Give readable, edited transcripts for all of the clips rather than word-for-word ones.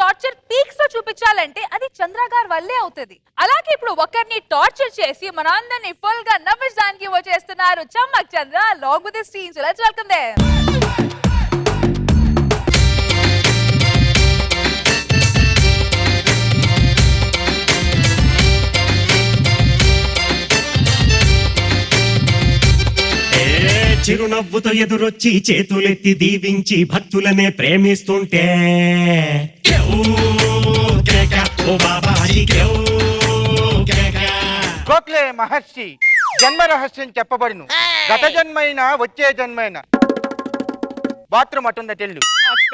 Torture peaks లో చూపించాలంటే అది చంద్ర గారి వల్లే అవుతుంది. అలాగే ఇప్పుడు ఒకరిని టార్చర్ చేసి మన అందరినీ ఫుల్ గా నవ్వించడానికి వచ్చేస్తున్నారు Chammak Chandra long with his team. So let's welcome them. చిరునవ్వుతో ఎదురొచ్చి చేతులెత్తి దీవించి భక్తులనే ప్రేమిస్తుంటే గోఖలే మహర్షి జన్మ రహస్యం చెప్పబడును. గత జన్మైన వచ్చే జన్మైన బాత్రూమ్ అటుందట ఎల్లు.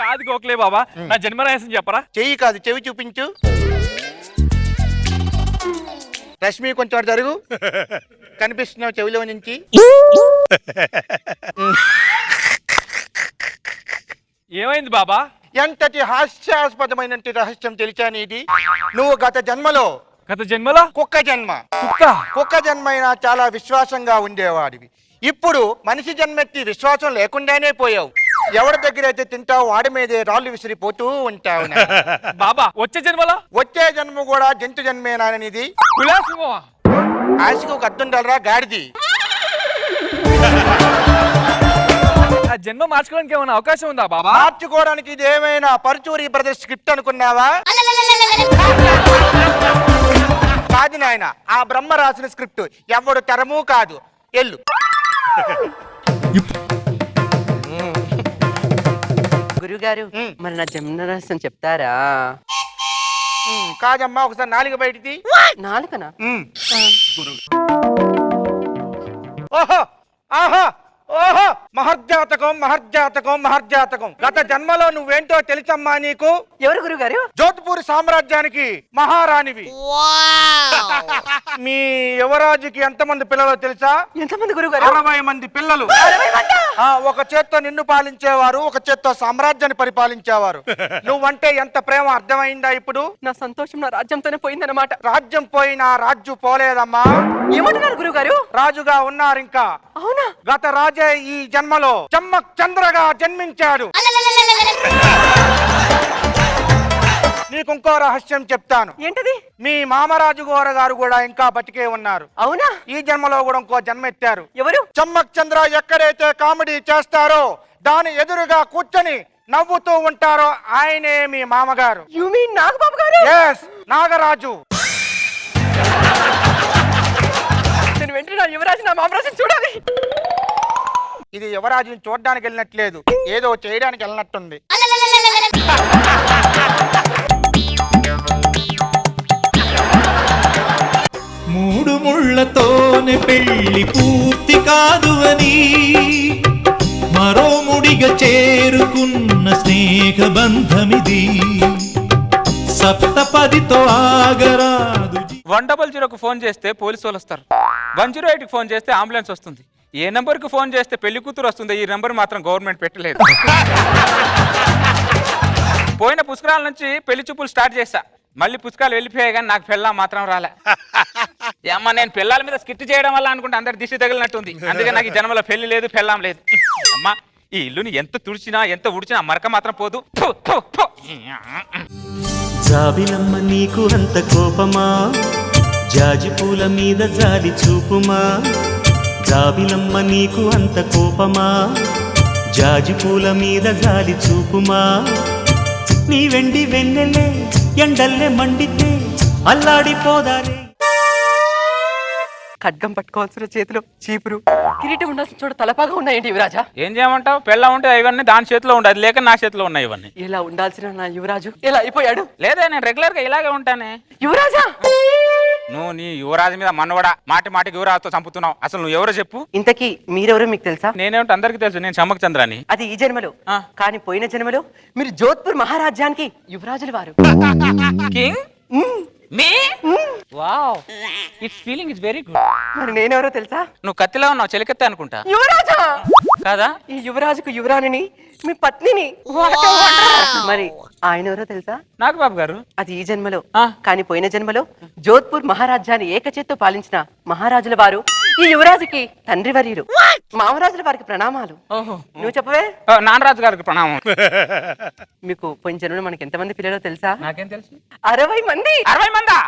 కాదు గోఖలే బాబా, నా జన్మ రహస్యం చెప్పరా? చెయ్యి కాదు చెవి చూపించు. రష్మి కొంచెం అటు జరుగు, కనిపిస్తున్నావు చెవిలో నుంచి. ఏమైంది బాబా? ఎంతటి హాస్యాస్పదమైన రహస్యం తెలిసాను ఇది. నువ్వు గత జన్మలో కుక్క జన్మైనా చాలా విశ్వాసంగా ఉండేవాడివి. ఇప్పుడు మనిషి జన్మెత్తి విశ్వాసం లేకుండానే పోయావు. ఎవరి దగ్గర అయితే తింటావు వాడి మీదే రాళ్ళు విసిరిపోతూ ఉంటావు. బాబా వచ్చే జన్మ కూడా జంతు జన్మేనానిది. ఆశకు అద్దుండలరా గాడిది. ఆ జన్మ మార్చుకోవడానికి ఏమైనా అవకాశం ఉందా బాబా? మార్చుకోవడానికి ఇది ఏమైనా పరుచూరి బ్రదర్స్ స్క్రిప్ట్ అనుకున్నావా? కాదు నాయన, ఆ బ్రహ్మ రాసిన స్క్రిప్ట్ ఎవడు తరము కాదు. ఎల్లు. గురుగారు మరి నా జన్మ రహస్యం చెప్తారా? కాదమ్మా, ఒకసారి నాలుగు బయటిది. నాలుకనా? ఓహో ఆహా ఓహో, మహర్జాతకం. గత జన్మలో నువ్వేంటో తెలుసమ్మా నీకు? ఎవరు గురుగారు? జోధ్పూర్ సామ్రాజ్యానికి మహారాణివి. మీ యువరాజుకి ఎంతమంది పిల్లలు తెలుసా? ఎంతమంది గురుగారు? 60 మంది పిల్లలు. ఒక చేత్తో నిన్ను పాలించేవారు, ఒక చేత్తో సామ్రాజ్యాన్ని పరిపాలించేవారు. నువ్వంటే ఎంత ప్రేమ అర్థమైందా ఇప్పుడు? నా సంతోషం నా రాజ్యంతోనే పోయిందన్నమాట. రాజ్యం పోయినా రాజ్యం పోలేదమ్మా. ఏమంటున్నారు గురుగారు? రాజుగా ఉన్నారు ఇంకా. అవునా? గత రాజే ఈ జన్మలో చమ్మక్ చంద్రగా జన్మించాడు. నీకు ఇంకో రహస్యం చెప్తాను. ఏంటది? మీ మామరాజు గారు కూడా ఇంకా బతికే ఉన్నారు. అవునా? ఈ జన్మలో కూడా ఇంకో జన్మ ఎత్తారు. ఎవరు? చమ్మక్ చంద్ర ఎక్కడైతే కామెడీ చేస్తారో దాని ఎదురుగా కూర్చొని నవ్వుతూ ఉంటారో ఆయనే మీ మామగారు. యు మీన్ నాగబాబు గారు? yes, నాగరాజు. నేను వెంటనే నా యువరాజు నా మామరాజుని చూడాలి. ఇది యువరాజుని చూడడానికి వెళ్ళినట్లేదు, ఏదో చేయడానికి వెళ్ళినట్టుంది. మూడు ముళ్ళతోనే పెళ్లి పూర్తి కాదు అని మరో ముడిగా చేరుకున్న స్నేహ బంధమిది. సప్తపదితో ఆగరాదు. 100కు ఫోన్ చేస్తే పోలీసు వాళ్ళు వస్తారు. 108కి ఫోన్ చేస్తే అంబులెన్స్ వస్తుంది. ఏ నంబర్కి ఫోన్ చేస్తే పెళ్లి కూతురు వస్తుంది. ఈ నంబర్ మాత్రం గవర్నమెంట్ పెట్టలేదు. పోయిన పుష్కరాల నుంచి పెళ్లి చూపులు స్టార్ట్ చేశా. మళ్ళీ పుష్కరాలు వెళ్ళిపోయాయి కానీ నాకు పెళ్ళాం మాత్రం రాలే. అమ్మ నేను పిల్లల మీద స్కిట్ చేయడం వల్ల అనుకుంటే అందరి దిష్టి తగిలినట్టుంది. అందుకే నాకు ఈ జన్మలో పెళ్లి లేదు, పెళ్ళాం లేదు. అమ్మ ఈ ఇల్లుని ఎంత తుడిచినా ఎంత ఉడిచినా మరక మాత్రం పోదు. జాబిలమ్మ నీకు అంత కోపమా? జాజి పూల మీద జాలి చూపుమా? జాబిలమ్మ నీకు అంత కోపమా? జాజి పూల మీద జాలి చూపుమా? నీ వెండి వెన్నెలే ఎండల్లే మండితే అల్లాడిపోదారే. ఖడ్గం పట్టుకోవాల్సిన చేతిలో చీపురు, కిరీటం ఉండాల్సిన చోట తలపాగా ఉన్నాయండి యువరాజా. ఏం చేయమంటావు? పెళ్ళ ఉంటే ఇవన్నీ దాని చేతిలో ఉండదు, లేక నా చేతిలో ఉన్నాయి ఇవన్నీ. ఇలా ఉండాల్సిన నా యువరాజు ఎలా అయిపోయాడు? లేదా నేను రెగ్యులర్ గా ఇలాగే ఉంటానే. యువరాజా నువ్వు నీ యువరాజు మీద మన్నవడా మాటికి యువరాజుతో చంపుతున్నావు. అసలు నువ్వు ఎవరో చెప్పు. ఇంతకీ మీరెవరో మీకు తెలుసా? నేనేమిటి అందరికి తెలుసు, నేను చమ్మక్ చంద్రాని. అది ఈ జన్మలో. కానీ పోయిన జన్మలో మీరు జోధ్పూర్ మహారాజ్యానికి యువరాజులు వారు. King me wow, it's feeling is very good. మరి నేనెవరో తెలుసా? నువ్వు కత్తిలో ఉన్నావు, చెలికత్తే అనుకుంటా. యువరాజా కాదా? ఈ యువరాజుకు యువరాణిని మీ పత్నిని. మరి ఆయన ఎవరో తెలుసా? నాగబాబు గారు. అది ఈ జన్మలో. కానీ పోయిన జన్మలో జోధ్పూర్ మహారాజ్యాన్ని ఏకచేత్తో పాలించిన మహారాజుల వారు ఈ యువరాజుకి తండ్రి వర్యులు మామరాజుల వారికి ప్రణామాలు. ఓహో నువ్వు చెప్పవే. నానరాజు గారికి ప్రణామం. మీకు పోయిన జన్మలో మనకి ఎంతమంది పిల్లలు తెలుసా? నాకేం తెలుసు? 60 మంది. 60 మందా?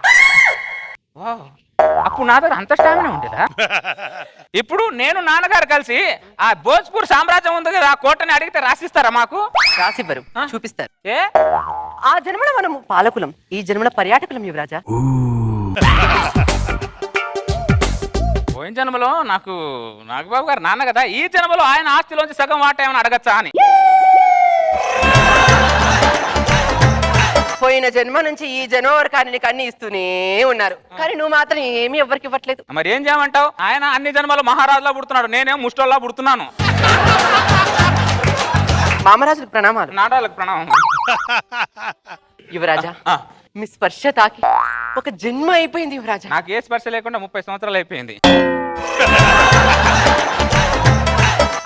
వావ్. అప్పుడు నా దగ్గర అంత స్టామినా ఉండేదా? ఇప్పుడు నేను నాన్నగారు కలిసి ఆ భోజ్పూర్ సామ్రాజ్యం ఉంది కదా, ఆ కోటని అడిగితే రాసిస్తారా మాకు? రాసివ్వరు, చూపిస్తారు. ఏ ఆ జన్మలో మనము పాలకులం, ఈ జన్మలో పర్యాటకులం యువరాజా. పోయిన జన్మలో నాకు నాగబాబు గారు నాన్న కదా, ఈ జన్మలో ఆయన ఆస్తిలోంచి సగం వాటా ఏమైనా అడగచ్చా అని. పోయిన జన్మ నుంచి ఈ జన్మ వరకు ఆయన నీకు అన్ని ఇస్తూనే ఉన్నారు, కానీ నువ్వు మాత్రం ఏమీ ఎవరికి ఇవ్వట్లేదు. మరి ఏం చేయమంటావు? ఆయన అన్ని జన్మలో మహారాజులా పుడుతున్నాడు, నేనేం ముష్టోళ్ళ పుడుతున్నాను. మామరాజులకు ప్రణామాలు. నాటాలకు ప్రణామం. యువరాజా, ఆ, మీ స్పర్శ తాకి ఒక జన్మ అయిపోయింది యువరాజా. నాకు ఏ స్పర్శ లేకుండా 30 సంవత్సరాలు అయిపోయింది.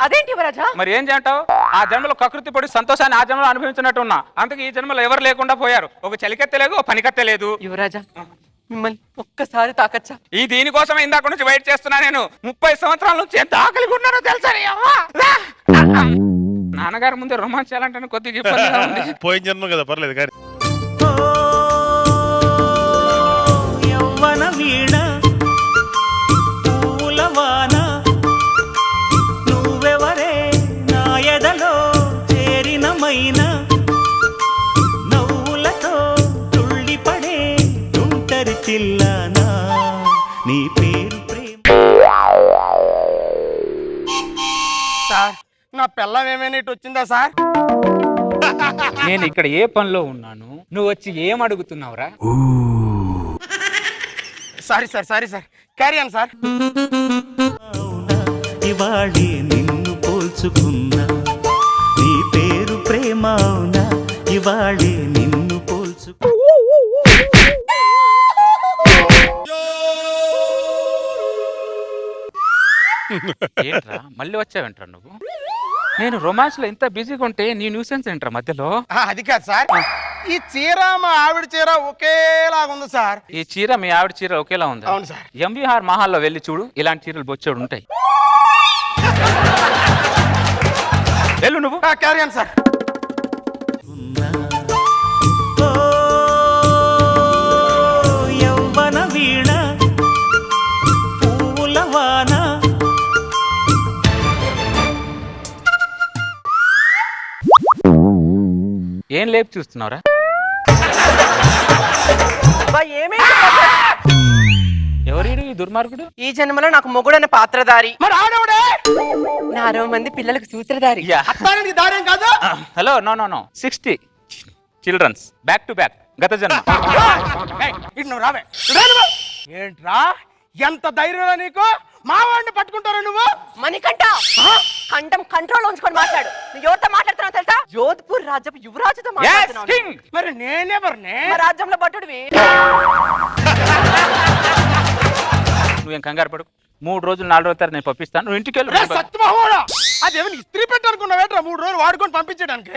అదేంటి యువరాజా? మరి ఏం చేయమంటావు? ఆ జన్మలో కకృతి పడి సంతోషాన్ని ఆ జన్మలో అనుభవించినట్టు ఉన్నా, అందుకే ఈ జన్మలో ఎవరు లేకుండా పోయారు. ఒక చలికత్తె లేదు, ఒక పనికత్తె లేదు. యువరాజా, మిమ్మల్ని ఒక్కసారి తాకచ్చా? ఈ దీనికోసమే ఇందాక నుంచి వెయిట్ చేస్తున్నా నేను. 30 సంవత్సరాల నుంచి ఎంత ఆకలిగా ఉన్నానో తెలుసా నీ అవ్వ? నాన్నగారి ముందే రొమాన్స్ చేయాలంటే కొద్దిగా ఇబ్బందిగా ఉంది. పోయిన జన్మ కదా, పర్లేదు కానీ. యవ్వన వీణ పూలవాన నువ్వెవరే నా ఎదలో చేరినమైన నవ్వులతో తుళ్ళిపడే తుంటరి చిల్లనా నీ పేరు ప్రేమ. సార్, నా పిల్లం ఏమైనా ఇటు వచ్చిందా సార్? నేను ఇక్కడ ఏ పనిలో ఉన్నాను, నువ్వు వచ్చి ఏం అడుగుతున్నావురా? Sorry sir, sorry sir, carry on sir. ఇవాళే నిన్ను పోల్చుకున్నా నీ పేరు ప్రేమ అవునా, ఇవాళే నిన్ను పోల్చుకు. ఏంట్రా మళ్ళీ వచ్చావేంట్రా నువ్వు? నేను రొమాన్స్ లో ఇంత బిజీగా ఉంటే నీ న్యూసెన్స్ ఏంట్రా మధ్యలో? అది కాదు సార్, ఈ చీర మా ఆవిడ చీర ఒకేలాగా ఉంది సార్. ఈ చీర మీ ఆవిడ చీర ఒకేలా ఉంది. అవును సార్. ఎంబీఆర్ మహాల్లో వెళ్ళి చూడు, ఇలాంటి చీరలు బొచ్చాడు ఉంటాయి. వెళ్ళు నువ్వు. Carry on sir. ఓ యవ్వన వీణ పూలవాన ఏం లేపు చూస్తున్నావురా? అబ్బా, ఏమైంది? ఎవరీడు ఈ దుర్మార్గుడు? ఈ జన్మలో నాకు మొగుడనే పాత్రధారి, మరి ఆడవిడే నా 60 మంది పిల్లలకు సూత్రధారి. అత్తానికి దారేం కాదు. Hello, no no no, 60 childrens back to back గత జన్మ. ఇటు నువ్వు రావే. ఏంట్రా, ఎంత ధైర్యం నీకు? మావాడిని పట్టుకుంటారా నువ్వు? మణికంఠ, కంఠం కంట్రోల్ ఉంచుకొని మాట్లాడు. నువ్వు ఎవరితో మాట్లాడుతున్నావు తెలుసా? జోధ్పూర్ రాజ్యపు యువరాజుతో Yes, మాట్లాడుతున్నావు. king. మరి నేనెవరిని? మా రాజ్యంలో భటుడివి. నువ్వేం కంగారు పడుకు, 3 రోజులు 4 రోజుల తర్వాత నేను పంపిస్తాను, నువ్వు ఇంటికి రే వెళ్ళు. సత్యమహోడా, అదేమో ఇస్త్రీ పెట్టనుకున్నావేట్రా 3 రోజులు వాడుకొని పంపించడానికి?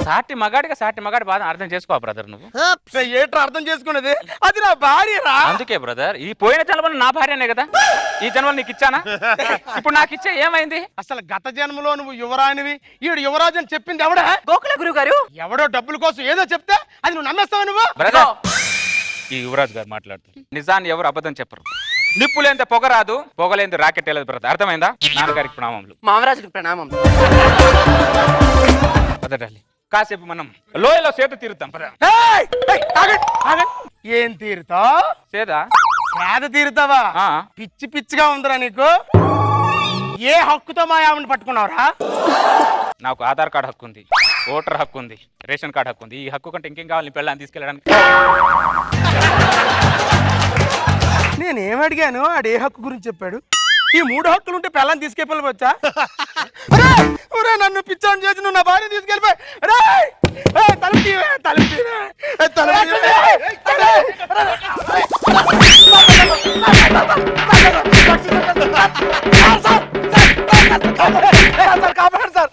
సాటి మగాడిగా సాటి మగాడి బాధ అర్థం చేసుకో బ్రదర్ నువ్వు. రే, ఏట్రా అర్థం చేసుకునేది? అది నా భార్యరా. అందుకే బ్రదర్, ఈ పోయిన జన్మలో నా భార్యనే కదా, ఈ జన్మలో నీకు ఇచ్చానా? ఇప్పుడు నాకు ఇచ్చే ఏమైంది? అసలు గత జన్మలో నువ్వు యువరానివి, ఈడు యువరాజు అని చెప్పింది ఎవడా? గోకుల గురువు గారు, ఎవడో డబ్బుల కోసం ఏదో చెప్తే అది నువ్వు నమ్మేస్తావా నువ్వు? బ్రదర్, ఈ యువరాజు గారు మాట్లాడుతున్నారు, నిజాన్ని ఎవరు అబద్ధం చెప్పరు. నిప్పు లేనిదే పొగ రాదు, పొగలేంది రాకెట్ వెళ్ళదు బ్రదర్, అర్థమైందా? నాన్నగారికి ప్రణామములు. మామరాజులకు ప్రణామం. పదడాలి, కాసేపు మనం లోయలో సేద తీరుతాం. పద. ఏయ్, ఏయ్, ఆగండి, ఆగండి. ఏం తీరుతావు? సేదా? పేద తీరుతావా? ఆ. పిచ్చి పిచ్చిగా ఉందిరా నీకు. ఏ హక్కుతో మా ఆవిడని పట్టుకున్నావురా? నాకు ఆధార్ కార్డు హక్కు ఉంది, ఓటర్ హక్కు ఉంది, రేషన్ కార్డు హక్కు ఉంది. ఈ హక్కు కంటే ఇంకేం కావాలి నీ పెళ్ళాన్ని తీసుకెళ్ళడానికి? నేనేం అడిగాను, ఆడు ఏ హక్కు గురించి చెప్పాడు? ఈ 3 హక్కులు ఉంటే పిల్లని తీసుకెళ్ళిపోవచ్చా? నన్ను పిచ్చాన్ని చేసి నువ్వు నా భార్య తీసుకెళ్ళిపోయి. తలుపు తీవే, తలుపు తీవే, తలుపు తీవే. కాపాడు సార్,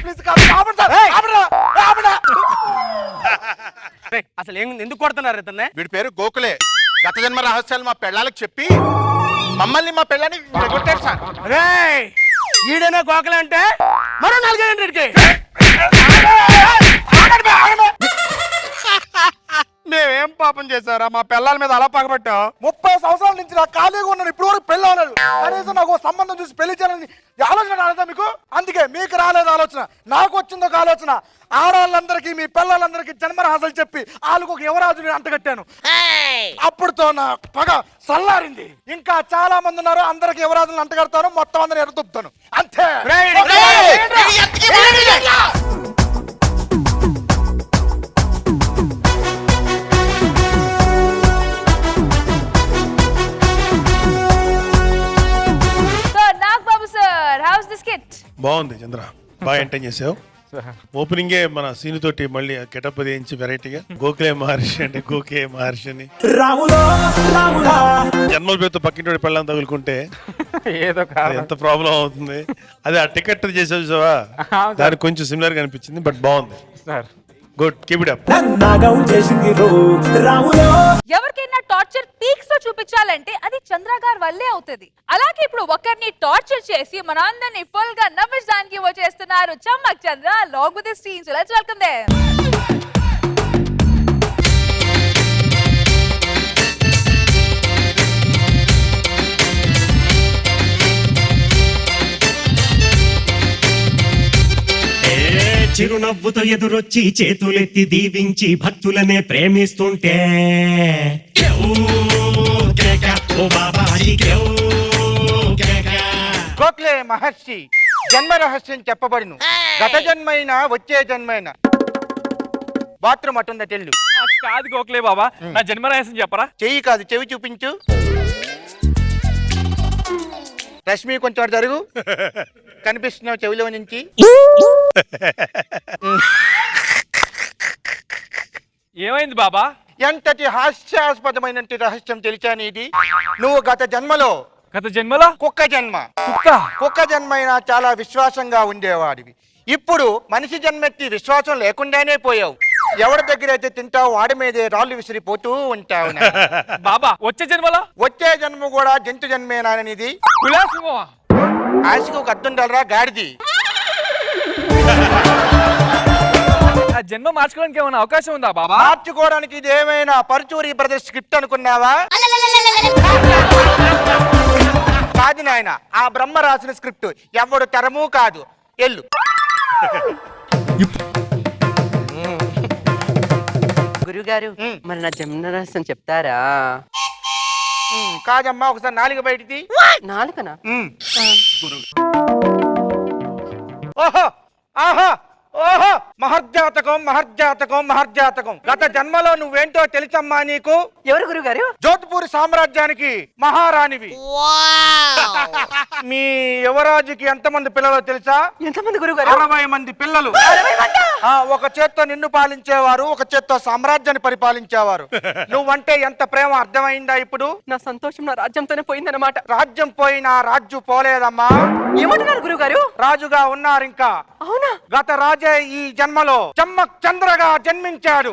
ప్లీజ్ కాపాడు సార్. అసలు ఎందుకు కొడుతున్నారు ఇతన్ని? వీడి పేరు గోకులే. గత జన్మ రహస్యాలు మా పెళ్ళాలకు చెప్పి మమ్మల్ని మా పెళ్ళాన్ని కొట్టారు సార్. ఈడనే గోకలంటే మరో 4 గంటలకి మేమేం పాపం చేశారా మా పిల్లల మీద అలా పగబట్టావు? 30 సంవత్సరాల నుంచి నాకు ఖాళీగా ఉన్నాను, ఇప్పుడు వరకు పెళ్ళి అవ్వలేదు. కనీసం నాకు ఒక సంబంధం చూసి పెళ్లి చేయాలని ఆలోచన రాలేదా మీకు? అందుకే మీకు రాలేదు ఆలోచన, నాకు వచ్చింది ఒక ఆలోచన. ఆడవాళ్ళందరికీ మీ పిల్లలందరికీ జన్మరహస్యాలు చెప్పి వాళ్ళకు ఒక యువరాజుని అంటగట్టాను. అప్పుడుతో నా పగ సల్లారింది. ఇంకా చాలా మంది ఉన్నారు, అందరికి యువరాజుని అంటగడతాను, మొత్తం అందరిని ఎరదొప్పుతాను అంతే. బాగుంది చంద్ర, బాగా ఎంటైన్ చేసావు. ఓపెనింగే మన సీను తోటి మళ్ళీ గెటప్ వేయించి వెరైటీగా గోఖలే మహర్షి అంటే గోకే మహర్షి అని జన్మల పేరుతో పక్కింటి పెళ్ళని తగులుకుంటే ఏదో ఎంత ప్రాబ్లం అవుతుంది. అదే ఆ టికెట్ చేసావు చూసావా, దానికి కొంచెం సిమిలర్ గా అనిపించింది, బట్ బాగుంది. Sir good, keep it up. ఎవరికైనా టార్చర్ పీక్స్ తో చూపించాలంటే అది చంద్ర గారి వల్లే అవుతుంది. అలాగే ఇప్పుడు ఒకరిని టార్చర్ చేసి మన అందరినీ ఫుల్ గా నవ్వించడానికి వచ్చేస్తున్నారు చమ్మక్ చంద్ర along with his team. So let's welcome them. చిరునవ్వుతో ఎదురొచ్చి చేతులెత్తి దీవించి భక్తులనే ప్రేమిస్తుంటే కేవ్ కేక, ఓ బాబాజీ కేవ్ కేక. గోఖలే మహర్షి జన్మ రహస్యం చెప్పబడును. గత జన్మైనా వచ్చే జన్మైనా. బాత్రూమ్ అటుందా తెల్లు? కాదు గోఖలే బాబా, నా జన్మరహస్యం చెప్పరా? చెయ్యి కాదు, చెవి చూపించు. రష్మి కొంచెం అటు జరుగు, కనిపిస్తున్నావు చెవిలో నుంచి. ఏమైంది బాబా? ఎంతటి హాస్యాస్పదమైన రహస్యం తెలిసాను ఇది. నువ్వు గత జన్మలో కుక్క జన్మ. కుక్క జన్మైనా చాలా విశ్వాసంగా ఉండేవాడివి. ఇప్పుడు మనిషి జన్మెత్తి విశ్వాసం లేకుండానే పోయావు. ఎవరి దగ్గర అయితే తింటావు వాడి మీదే రాళ్ళు విసిరిపోతూ ఉంటావు. బాబా వచ్చే జన్మ కూడా జంతు జన్మేనానిది. ఆశకు అర్థం కలరా గాడిది. జన్మ మార్చుకోవడానికి ఏమైనా అవకాశం ఉందా బాబా? మార్చుకోవడానికి ఇది ఏమైనా పరుచూరి బ్రదర్స్ స్క్రిప్ట్ అనుకున్నావా? కాదు నాయన, ఆ బ్రహ్మ రాసిన స్క్రిప్ట్ ఎవడు తరము కాదు. ఎల్లు. గురుగారు, మరి నా జన్మరహస్యం చెప్తారా? కాదమ్మా, ఒకసారి నాలుగు బయటిది. నాలుకనా? ఓహో ఆహా ఓహో, మహర్జాతకం మహర్జాతకం మహర్జాతకం. గత జన్మలో నువ్వేంటో తెలుసమ్మా నీకు? ఎవరు గురుగారు? జోధ్పూర్ సామ్రాజ్యానికి మహారాణివి. మీ యువరాజుకి ఎంతమంది పిల్లలు తెలుసా? ఎంతమంది గురుగారు? 60 మంది పిల్లలు. ఒక చేత్తో నిన్ను పాలించేవారు, ఒక చేత్తో సామ్రాజ్యాన్ని పరిపాలించేవారు. నువ్వంటే ఎంత ప్రేమ అర్థమైందా ఇప్పుడు? నా సంతోషం నా రాజ్యంతోనే పోయిందన్నమాట. రాజ్యం పోయినా రాజ్యం పోలేదమ్మా. ఏమంటున్నారు గురుగారు? రాజుగా ఉన్నారు ఇంకా. అవునా? గత రాజే ఈ జన్మలో చమ్మక్ చంద్రగా జన్మించాడు.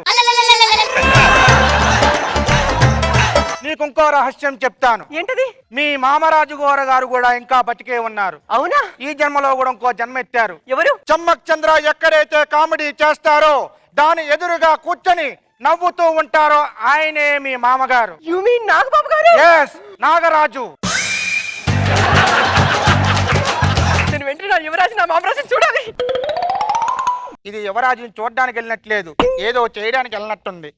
నీకు ఇంకో రహస్యం చెప్తాను. ఏంటది? మీ మామరాజు గారు కూడా ఇంకా బతికే ఉన్నారు. అవునా? ఈ జన్మలో కూడా ఇంకో జన్మ ఎత్తారు. ఎవరు? చమ్మక్ చంద్ర ఎక్కడైతే కామెడీ చేస్తారో దాని ఎదురుగా కూర్చొని నవ్వుతూ ఉంటారో ఆయనే మీ మామగారు. యు మీన్ నాగబాబు గారు? yes, నాగరాజు. నేను వెంటనే నా యువరాజు నా మామరాజుని చూడాలి. ఇది యువరాజుని చూడడానికి వెళ్ళినట్లేదు, ఏదో చేయడానికి వెళ్ళినట్టుంది.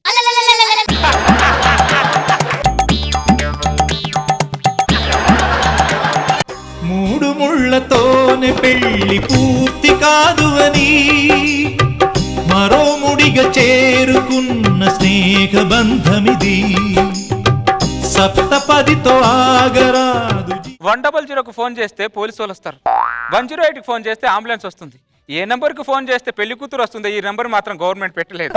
మూడు ముళ్ళతోనే పెళ్లి పూర్తి కాదు అని మరో ముడిగా చేరుకున్న స్నేహ బంధమిది. సప్తపదితో ఆగరాదు. 100కు ఫోన్ చేస్తే పోలీసు వాళ్ళు వస్తారు. 108కి ఫోన్ చేస్తే అంబులెన్స్ వస్తుంది. ఏ నంబర్కి ఫోన్ చేస్తే పెళ్లి కూతురు వస్తుంది. ఈ నంబర్ మాత్రం గవర్నమెంట్ పెట్టలేదు.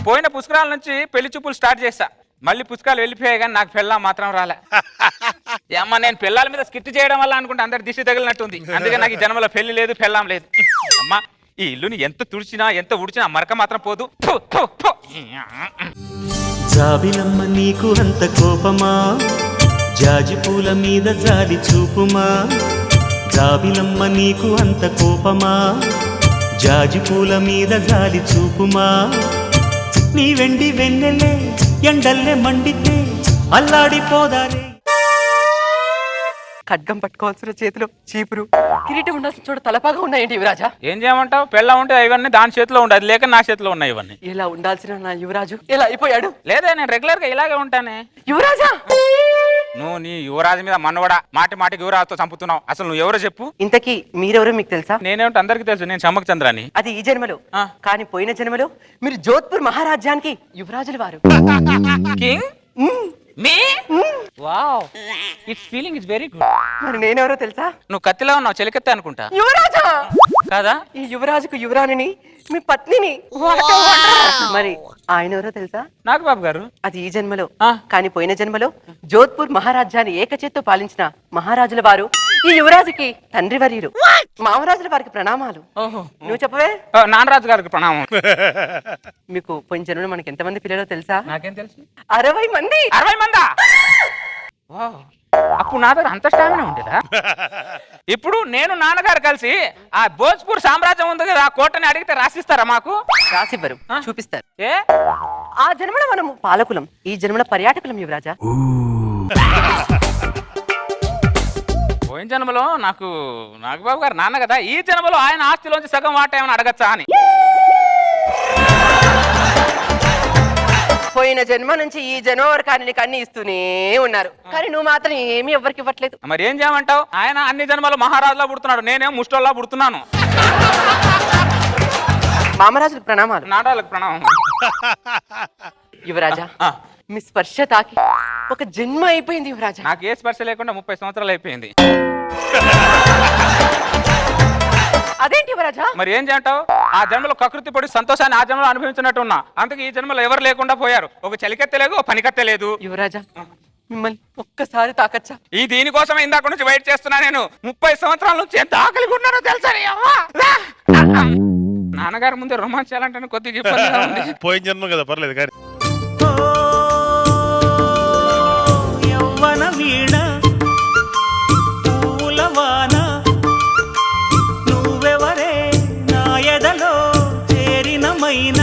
పోయిన పుష్కరాల నుంచి పెళ్లి చూపులు స్టార్ట్ చేశా. మళ్ళీ పుష్కరాలు వెళ్ళిపోయాయి కానీ నాకు పెళ్ళాం మాత్రం రాలే. అమ్మ నేను పిల్లల మీద స్కిట్ చేయడం వల్ల అనుకుంటే అందరి దిష్టి తగిలినట్టుంది. అందుకే నాకు ఈ జన్మలో పెళ్లి లేదు, పెళ్ళాం లేదు. అమ్మ ఈ ఇల్లుని ఎంత తుడిచినా ఎంత ఉడిచినా మరక మాత్రం పోదు. జాబిలమ్మ నీకు అంత కోపమా, జాజి పూల మీద జాలి చూపుమా. జాబిలమ్మ నీకు అంత కోపమా, జాజి పూల మీద జాలి చూపుమా. నీ వెండి వెన్నెలే ఎండల్లే మండితే అల్లాడిపోదారే. ఖడ్గం పట్టుకోవాల్సిన చేతిలో చీపురు, కిరీటం ఉండాల్సిన చోట తలపాగా ఉన్నాయండి యువరాజా. ఏం చేయమంటావు? పెళ్ళ ఉంటే ఇవన్నీ దాని చేతిలో ఉండదు, లేక నా చేతిలో ఉన్నాయి ఇవన్నీ. ఇలా ఉండాల్సిన నా యువరాజు ఎలా అయిపోయాడు? లేదే, నేను రెగ్యులర్ గా ఇలాగే ఉంటానే. యువరాజా, నువ్వు నీ యువరాజు మీద మన్నవడా మాటి మాటికి యువరాజుతో చంపుతున్నావు. అసలు నువ్వు ఎవరో చెప్పు. ఇంతకీ మీరెవరో మీకు తెలుసా? నేనేమిటి అందరికి తెలుసు, నేను చమ్మక్ చంద్రాని. అది ఈ జన్మలో, కానీ పోయిన జన్మలో మీరు జోధ్పూర్ మహారాజ్యానికి యువరాజులు వారు. King me wow, it's feeling is very good. మరి నేనెవరో తెలుసా? నువ్వు కత్తిలో ఉన్నావు, చెలికెత్తా అనుకుంటా. యువరాజా కాదా? ఈ యువరాజుకు యువరాణిని మీ పత్నిని. మరి ఆయన ఎవరో తెలుసా? నాగబాబు గారు. అది ఈ జన్మలో, కానీ పోయిన జన్మలో జోధ్పూర్ మహారాజ్యాన్ని ఏకచేత్తో పాలించిన మహారాజుల వారు ఈ యువరాజుకి తండ్రి వర్యులు. మామరాజుల వారికి ప్రణామాలు. ఓహో, నువ్వు చెప్పవే. నానరాజు గారికి ప్రణామం. మీకు పోయిన జన్మలో మనకి ఎంతమంది పిల్లలు తెలుసా? నాకేం తెలుసు. 60 మంది. 60 మందా? అప్పుడు నా దగ్గర అంత స్టామినా ఉండేదా? ఇప్పుడు నేను నాన్నగారు కలిసి ఆ భోజ్పూర్ సామ్రాజ్యం ఉంది కదా, ఆ కోటని అడిగితే రాసిస్తారా మాకు? రాసివ్వరు, చూపిస్తారు. ఏ ఆ జన్మలో మనము పాలకులం, ఈ జన్మలో పర్యాటకులం యువరాజా. పోయిన జన్మలో నాకు నాగబాబు గారు నాన్న కదా, ఈ జన్మలో ఆయన ఆస్తిలోంచి సగం వాటా ఏమైనా అడగచ్చా అని. పోయిన జన్మ నుంచి ఈ జన్మ వరకు ఆయన నీకు అన్ని ఇస్తూనే ఉన్నారు, కానీ నువ్వు మాత్రం ఏమీ ఎవరికి ఇవ్వట్లేదు. మరి ఏం చేయమంటావు? ఆయన అన్ని జన్మలో మహారాజులా పుడుతున్నాడు, నేనేం ముష్టోల్లా పుడుతున్నాను. మామరాజులకు ప్రణామాలు. నాటాలకు ప్రణామం. యువరాజా, మీ స్పర్శ తాకి ఒక జన్మ అయిపోయింది యువరాజా. నాకు ఏ స్పర్శ లేకుండా 30 సంవత్సరాలు అయిపోయింది. అదేంటి యువరాజా? మరి ఏం చేయంటావు? ఆ జన్మలో కకృతి పడి సంతోషాన్ని ఆ జన్మలో అనుభవించినట్టు ఉన్నా, అందుకే ఈ జన్మలో ఎవరు లేకుండా పోయారు. ఒక చలికత్తె లేదు, ఒక పనికత్తె లేదు. యువరాజా, మిమ్మల్ని ఒక్కసారి తాకచ్చా? ఈ దీనికోసమే ఇందాక నుంచి వెయిట్ చేస్తున్నా. నేను 30 సంవత్సరాల నుంచి ఎంత ఆకలిగా ఉన్నానో తెలుసా? నాన్నగారి ముందే రొమాన్స్ చేయాలంటే కొద్దిగా ఇబ్బందిగా ఉంది. పోయిన జన్మ కదా, పర్లేదు కానీ. యవ్వన వీణ పూలవాన నువ్వెవరే నా ఎదలో చేరినమైన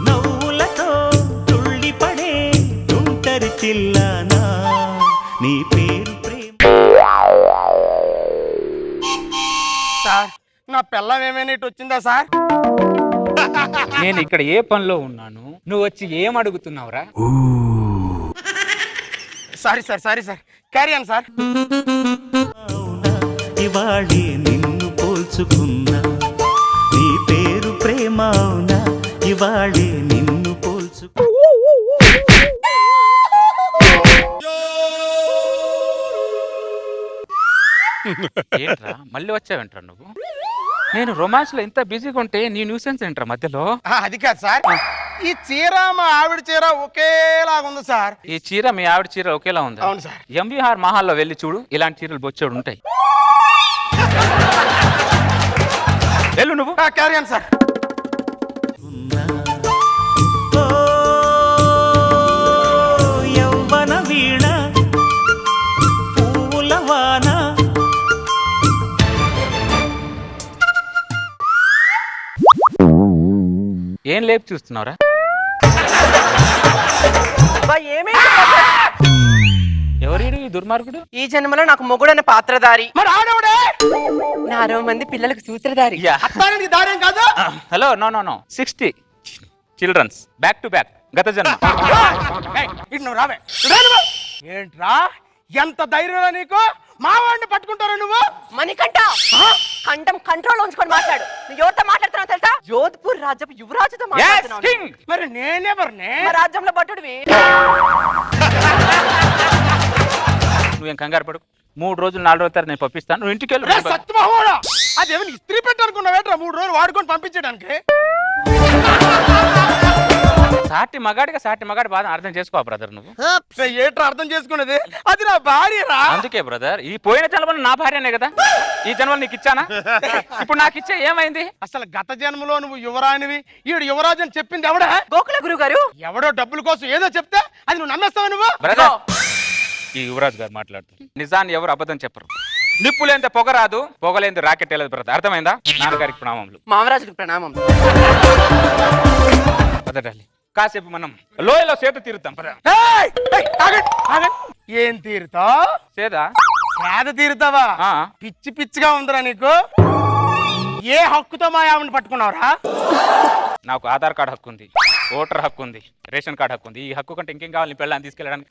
నవ్వులతో తుళ్ళిపడే తుంటరి చిల్లానా నీ పేరు ప్రేమ. సార్, నా పిల్లం ఏమైనా ఇటు వచ్చిందా సార్? నేను ఇక్కడ ఏ పనిలో ఉన్నాను, నువ్వు వచ్చి ఏం అడుగుతున్నావురా? Sorry sir, sorry sir, carry on sir. ఇవాళే నిన్ను పోల్చుకున్నా నీ పేరు ప్రేమ అవునా, ఇవాళే నిన్ను పోల్చుకు. ఏంట్రా మళ్ళీ వచ్చావేంట్రా నువ్వు? నేను రొమాన్స్ లో ఇంత బిజీగా ఉంటే నీ న్యూసెన్స్ ఏంట్రా మధ్యలో? అది కాదు సార్, ఈ చీర మా ఆవిడ చీర ఒకేలాగా ఉంది సార్. ఈ చీర మీ ఆవిడ చీర ఒకేలా ఉంది. అవును సార్. ఎంబీఆర్ మహాల్లో వెళ్ళి చూడు, ఇలాంటి చీరలు బొచ్చాడు ఉంటాయి. వెళ్ళు నువ్వు. Carry on sir. యవ్వన వీణ పూలవాన ఏం లేపు చూస్తున్నావురా? ఎవరీడు ఈ దుర్మార్గుడు? ఈ జన్మలో నాకు మొగుడన్న పాత్రధారి, మరి ఆడవుడే నా 60 మంది పిల్లలకు సూత్రధారి. అత్తానికి దారేం కాదు. Hello, no no no, 60 childrens back to back గత జన్మ. ఇటు నువ్వు రావే. ఏంట్రా, ఎంత ధైర్యం నీకు? మావాడిని పట్టుకుంటారా నువ్వు? మణికంఠ, కంఠం కంట్రోల్ ఉంచుకొని మాట్లాడు. నువ్వు ఎవరితో మాట్లాడుతున్నావు తెలుసా? జోధ్పూర్ రాజ్యపు యువరాజుతో మాట్లాడుతున్నావు. మరి నేనెవరిని? మా రాజ్యంలో భటుడివి. నువ్వేం కంగారు పడుకు, 3 రోజులు 4 రోజులు నేను పంపిస్తాను, నువ్వు ఇంటికి వెళ్ళు. సత్యమహోడా, అదేమి ఇస్త్రీ పెట్టనుకున్నావేట్రా 3 రోజులు వాడుకొని పంపించడానికి? సాటి మగాడి బాధ అర్థం చేసుకో బ్రదర్ నువ్వు. ఏట్రా అర్థం చేసుకున్నది? అది నా భార్యరా. అందుకే బ్రదర్ ఈ పోయిన జన్మలో నా భార్యనే కదా, ఈ జన్మలో నీకు ఇచ్చానా? ఇప్పుడు నాకు ఇచ్చే ఏమైంది? అసలు గత జన్మలో నువ్వు యువరానివి, ఈడు యువరాజు అని చెప్పింది ఎవడా? గోకుల గురువు గారు, ఎవడో డబ్బుల కోసం ఏదో చెప్తే అది నువ్వు నమ్మేస్తావు నువ్వు? బ్రదర్ ఈ యువరాజు గారు మాట్లాడుతారు, నిజాన్ని ఎవరు అబద్ధం చెప్పరు. నిప్పులేంత పొగ రాదు, పొగలేంత రాకెట్ వెళ్ళదు బ్రదర్. అర్థమైందా? నాన్నగారికి ప్రణామములు. మామరాజుకి ప్రణామం. పదడాలి కాసేపు మనం లోయలో సేద తీరుతాం. ఏయ్! ఏయ్, ఆగండి, ఆగండి. ఏం తీరుతావు? సేదా పేద తీరుతావా? ఆ. పిచ్చి పిచ్చిగా ఉందిరా నీకు. ఏ హక్కుతో మా ఆవిడని పట్టుకున్నావురా? నాకు ఆధార్ కార్డు హక్కు ఉంది, ఓటర్ హక్కు ఉంది, రేషన్ కార్డు హక్కు ఉంది. ఈ హక్కు కంటే ఇంకేం కావాలి నీ పెళ్ళాన్ని తీసుకెళ్ళడానికి?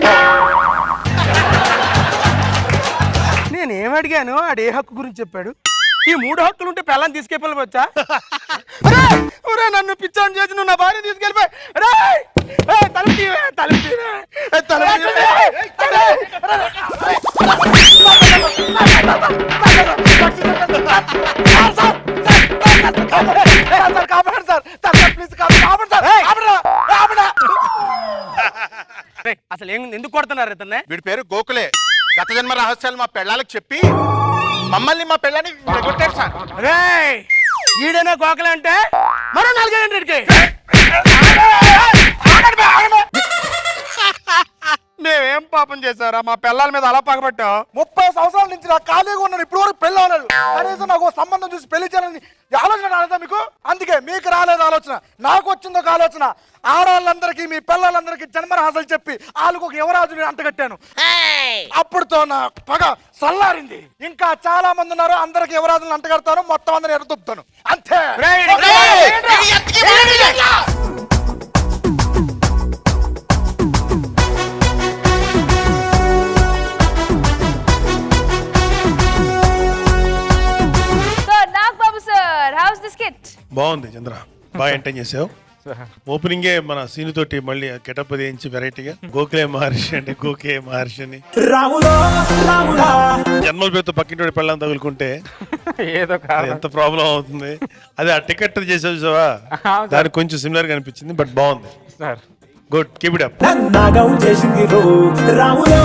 నేనేం అడిగాను? ఆడు ఏ హక్కు గురించి చెప్పాడు? ఈ 3 హక్కులు ఉంటే పిల్లని తీసుకెళ్ళవచ్చా? నన్ను పిచ్చాన్ని చేసి నువ్వు నా భార్య తీసుకెళ్ళిపోయి తలుపు తీవే, తలుపు తీవే, తలుపు తీవే. కాపాడు సార్, ప్లీజ్ కాపాడు సార్. అసలు ఎందుకు కొడుతున్నారు ఇతన్ని? వీడి పేరు గోకులే. గత జన్మ రహస్యాలు మా పెళ్ళాలకు చెప్పి మమ్మల్ని మా పెళ్ళని కొట్టాడు సార్. రేయ్, ఈడైనా గోకలే అంటే మరో 4 గంటలకి మేమేం పాపం చేశారా? మా పిల్లల మీద అలా పగబట్టావు? 30 సంవత్సరాల నుంచి నా ఖాళీగా ఉన్నాను, ఇప్పుడు వరకు పెళ్ళి అవ్వలేదు. కనీసం నాకు ఓ సంబంధం చూసి పెళ్లి చేయాలని ఆలోచన రాలేదా మీకు? అందుకే మీకు రాలేదు ఆలోచన, నాకు వచ్చింది ఒక ఆలోచన. ఆడవాళ్ళందరికీ మీ పిల్లలందరికీ జన్మరహస్యాలు చెప్పి వాళ్ళకు ఒక యువరాజుని అంటగట్టాను. అప్పుడుతో నా పగ సల్లారింది. ఇంకా చాలా మంది ఉన్నారు, అందరికి యువరాజుని అంటగడతాను, మొత్తం అందరిని ఎడతుపుతాను అంతే. So Nagababu sir, house the skit? బాగుంది చంద్ర, బాగా ఎంటైన్ చేసావు. ఓపెనింగే మన సీను తోటి మళ్ళీ గెటప్ వేయించి వెరైటీగా గోఖలే మహర్షి అంటే గోకే మహర్షి అని జన్మల పేరుతో పక్కింటి పెళ్ళని తగులుకుంటే ఏదో అది ఎంత ప్రాబ్లం అవుతుంది. అదే ఆ టికెట్ చేసావు చూసావా, దానికి కొంచెం సిమిలర్ గా అనిపించింది, బట్ బాగుంది. Sir good, keep it up. నాగం చేసింది రో రాములో